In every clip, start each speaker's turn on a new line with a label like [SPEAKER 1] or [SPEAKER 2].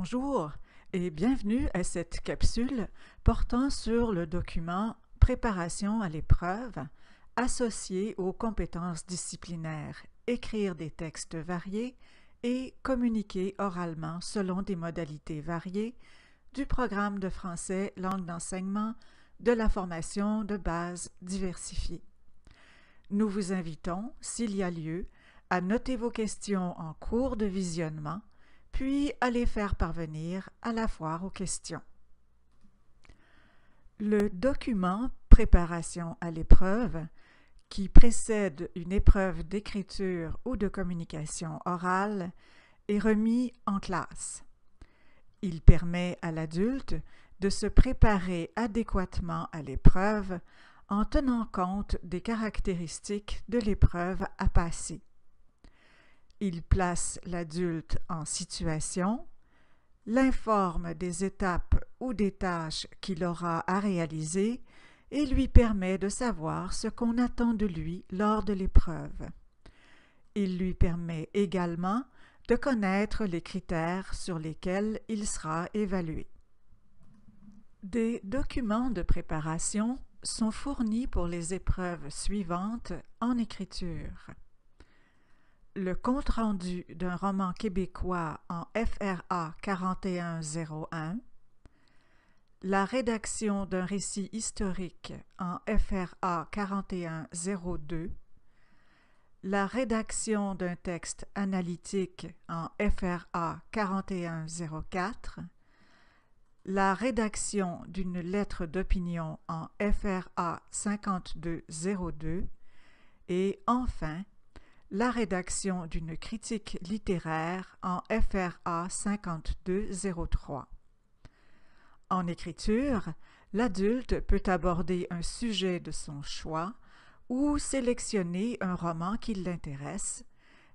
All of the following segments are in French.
[SPEAKER 1] Bonjour et bienvenue à cette capsule portant sur le document Préparation à l'épreuve associé aux compétences disciplinaires, écrire des textes variés et communiquer oralement selon des modalités variées du programme de français langue d'enseignement de la formation de base diversifiée. Nous vous invitons, s'il y a lieu, à noter vos questions en cours de visionnement puis à les faire parvenir à la foire aux questions. Le document Préparation à l'épreuve, qui précède une épreuve d'écriture ou de communication orale, est remis en classe. Il permet à l'adulte de se préparer adéquatement à l'épreuve en tenant compte des caractéristiques de l'épreuve à passer. Il place l'adulte en situation, l'informe des étapes ou des tâches qu'il aura à réaliser et lui permet de savoir ce qu'on attend de lui lors de l'épreuve. Il lui permet également de connaître les critères sur lesquels il sera évalué. Des documents de préparation sont fournis pour les épreuves suivantes en écriture. Le compte-rendu d'un roman québécois en FRA 4101, la rédaction d'un récit historique en FRA 4102, la rédaction d'un texte analytique en FRA 4104, la rédaction d'une lettre d'opinion en FRA 5202 et enfin la rédaction d'une critique littéraire en FRA 5203. En écriture, l'adulte peut aborder un sujet de son choix ou sélectionner un roman qui l'intéresse,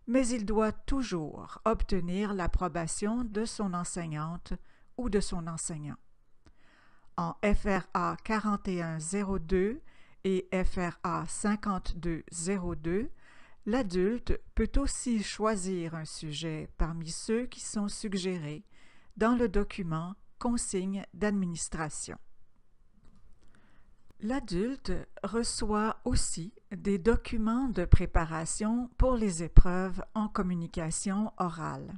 [SPEAKER 1] mais il doit toujours obtenir l'approbation de son enseignante ou de son enseignant. En FRA 4102 et FRA 5202, l'adulte peut aussi choisir un sujet parmi ceux qui sont suggérés dans le document Consignes d'administration. L'adulte reçoit aussi des documents de préparation pour les épreuves en communication orale.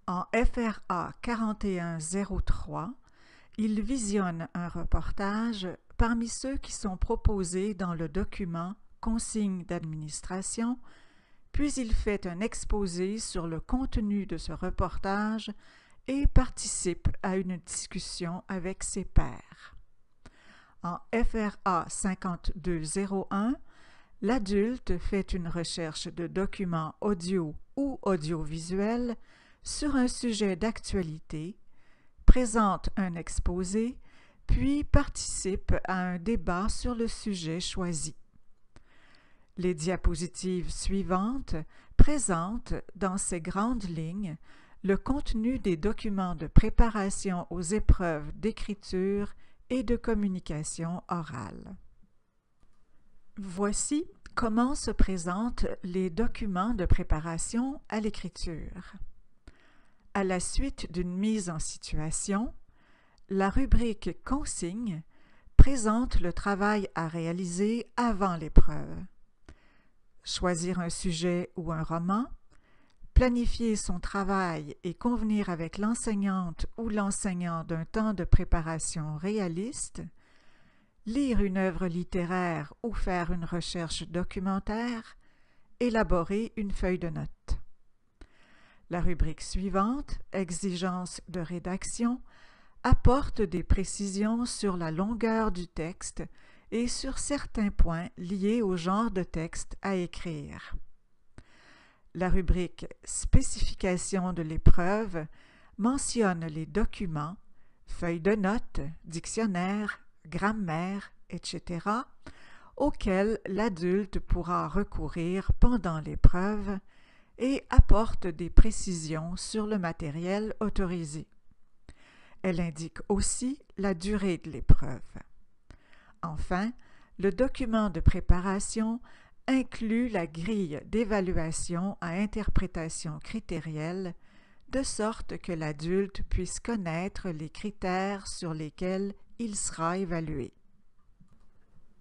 [SPEAKER 1] En FRA 4103, il visionne un reportage parmi ceux qui sont proposés dans le document Consignes d'administration, puis il fait un exposé sur le contenu de ce reportage et participe à une discussion avec ses pairs. En FRA 5201, l'adulte fait une recherche de documents audio ou audiovisuels sur un sujet d'actualité, présente un exposé, puis participe à un débat sur le sujet choisi. Les diapositives suivantes présentent, dans ces grandes lignes, le contenu des documents de préparation aux épreuves d'écriture et de communication orale. Voici comment se présentent les documents de préparation à l'écriture. À la suite d'une mise en situation, la rubrique « Consignes » présente le travail à réaliser avant l'épreuve. Choisir un sujet ou un roman, planifier son travail et convenir avec l'enseignante ou l'enseignant d'un temps de préparation réaliste, lire une œuvre littéraire ou faire une recherche documentaire, élaborer une feuille de notes. La rubrique suivante, Exigences de rédaction, apporte des précisions sur la longueur du texte et sur certains points liés au genre de texte à écrire. La rubrique Spécification de l'épreuve mentionne les documents, feuilles de notes, dictionnaire, grammaire, etc., auxquels l'adulte pourra recourir pendant l'épreuve et apporte des précisions sur le matériel autorisé. Elle indique aussi la durée de l'épreuve. Enfin, le document de préparation inclut la grille d'évaluation à interprétation critérielle de sorte que l'adulte puisse connaître les critères sur lesquels il sera évalué.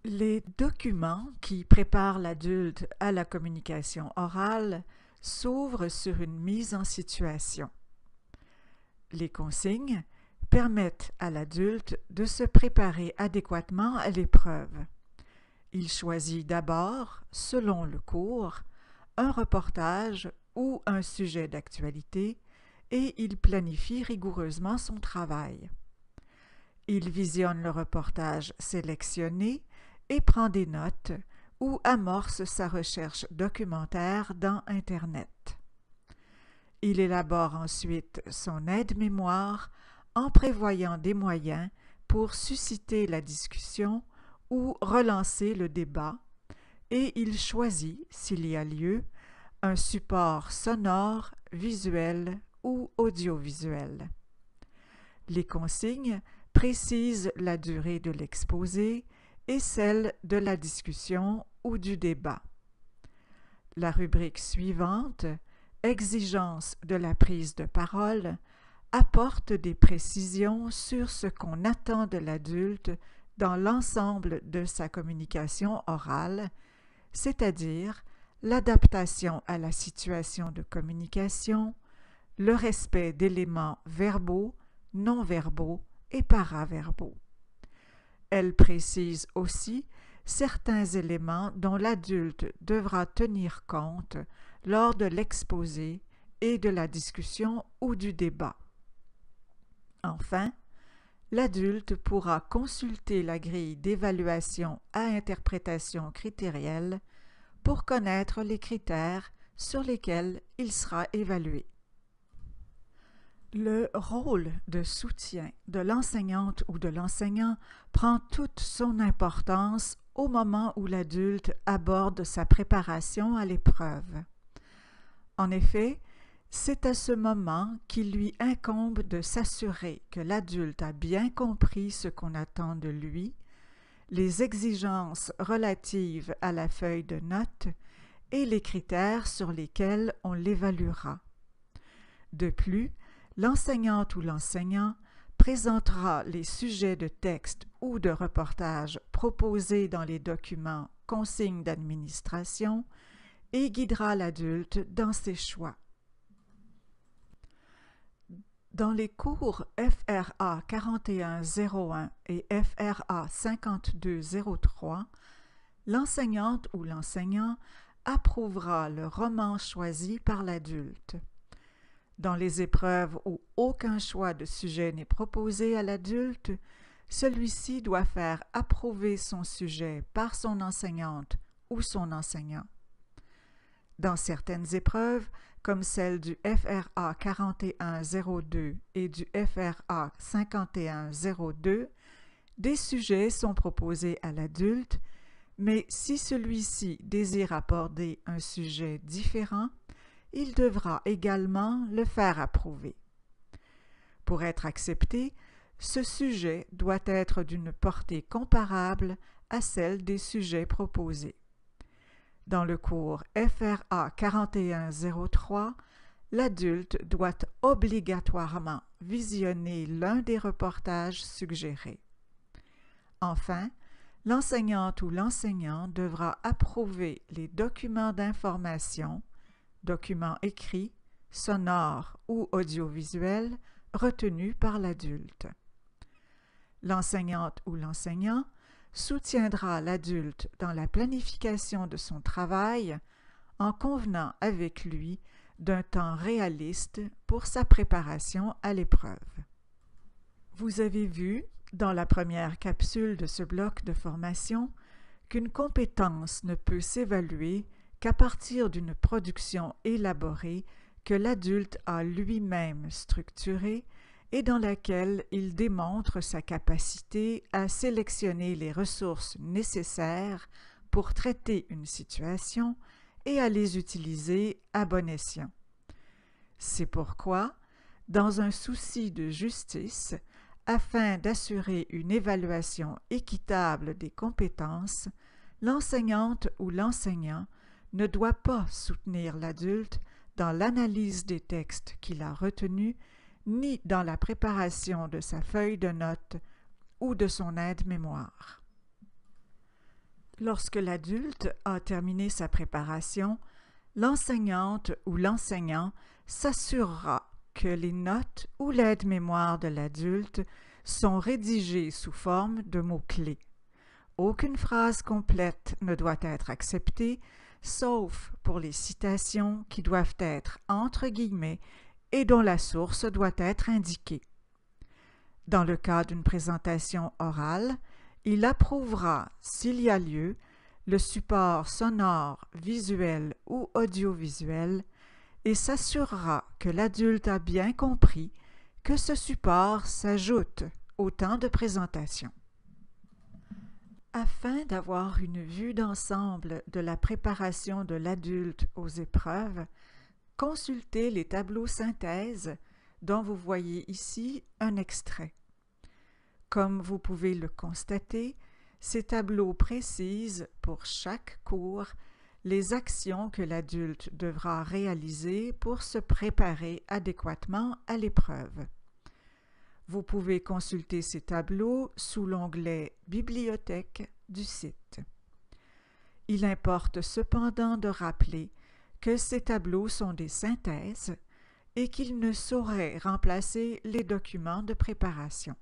[SPEAKER 1] Les documents qui préparent l'adulte à la communication orale s'ouvrent sur une mise en situation. Les consignes permettent à l'adulte de se préparer adéquatement à l'épreuve. Il choisit d'abord, selon le cours, un reportage ou un sujet d'actualité et il planifie rigoureusement son travail. Il visionne le reportage sélectionné et prend des notes ou amorce sa recherche documentaire dans Internet. Il élabore ensuite son aide-mémoire en prévoyant des moyens pour susciter la discussion ou relancer le débat, et il choisit, s'il y a lieu, un support sonore, visuel ou audiovisuel. Les consignes précisent la durée de l'exposé et celle de la discussion ou du débat. La rubrique suivante, Exigence de la prise de parole, apporte des précisions sur ce qu'on attend de l'adulte dans l'ensemble de sa communication orale, c'est-à-dire l'adaptation à la situation de communication, le respect d'éléments verbaux, non-verbaux et paraverbaux. Elle précise aussi certains éléments dont l'adulte devra tenir compte lors de l'exposé et de la discussion ou du débat. Enfin, l'adulte pourra consulter la grille d'évaluation à interprétation critérielle pour connaître les critères sur lesquels il sera évalué. Le rôle de soutien de l'enseignante ou de l'enseignant prend toute son importance au moment où l'adulte aborde sa préparation à l'épreuve. En effet, c'est à ce moment qu'il lui incombe de s'assurer que l'adulte a bien compris ce qu'on attend de lui, les exigences relatives à la feuille de notes et les critères sur lesquels on l'évaluera. De plus, l'enseignante ou l'enseignant présentera les sujets de texte ou de reportage proposés dans les documents consignes d'administration et guidera l'adulte dans ses choix. Dans les cours FRA 4101 et FRA 5203, l'enseignante ou l'enseignant approuvera le roman choisi par l'adulte. Dans les épreuves où aucun choix de sujet n'est proposé à l'adulte, celui-ci doit faire approuver son sujet par son enseignante ou son enseignant. Dans certaines épreuves, comme celle du FRA 4102 et du FRA 5102, des sujets sont proposés à l'adulte, mais si celui-ci désire aborder un sujet différent, il devra également le faire approuver. Pour être accepté, ce sujet doit être d'une portée comparable à celle des sujets proposés. Dans le cours FRA 4103, l'adulte doit obligatoirement visionner l'un des reportages suggérés. Enfin, l'enseignante ou l'enseignant devra approuver les documents d'information, documents écrits, sonores ou audiovisuels retenus par l'adulte. L'enseignante ou l'enseignant soutiendra l'adulte dans la planification de son travail en convenant avec lui d'un temps réaliste pour sa préparation à l'épreuve. Vous avez vu, dans la première capsule de ce bloc de formation, qu'une compétence ne peut s'évaluer qu'à partir d'une production élaborée que l'adulte a lui-même structurée et dans laquelle il démontre sa capacité à sélectionner les ressources nécessaires pour traiter une situation et à les utiliser à bon escient. C'est pourquoi, dans un souci de justice, afin d'assurer une évaluation équitable des compétences, l'enseignante ou l'enseignant ne doit pas soutenir l'adulte dans l'analyse des textes qu'il a retenus, ni dans la préparation de sa feuille de notes ou de son aide-mémoire. Lorsque l'adulte a terminé sa préparation, l'enseignante ou l'enseignant s'assurera que les notes ou l'aide-mémoire de l'adulte sont rédigées sous forme de mots-clés. Aucune phrase complète ne doit être acceptée, sauf pour les citations qui doivent être entre guillemets et dont la source doit être indiquée. Dans le cas d'une présentation orale, il approuvera, s'il y a lieu, le support sonore, visuel ou audiovisuel et s'assurera que l'adulte a bien compris que ce support s'ajoute au temps de présentation. Afin d'avoir une vue d'ensemble de la préparation de l'adulte aux épreuves, consultez les tableaux synthèse dont vous voyez ici un extrait. Comme vous pouvez le constater, ces tableaux précisent pour chaque cours les actions que l'adulte devra réaliser pour se préparer adéquatement à l'épreuve. Vous pouvez consulter ces tableaux sous l'onglet « Bibliothèque » du site. Il importe cependant de rappeler que ces tableaux sont des synthèses et qu'ils ne sauraient remplacer les documents de préparation.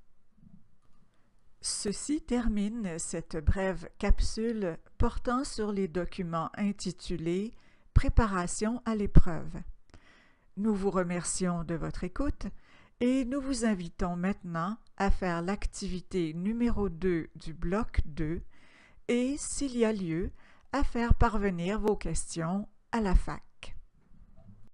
[SPEAKER 1] Ceci termine cette brève capsule portant sur les documents intitulés « Préparation à l'épreuve ». Nous vous remercions de votre écoute et nous vous invitons maintenant à faire l'activité numéro 2 du bloc 2 et, s'il y a lieu, à faire parvenir vos questions à la fac.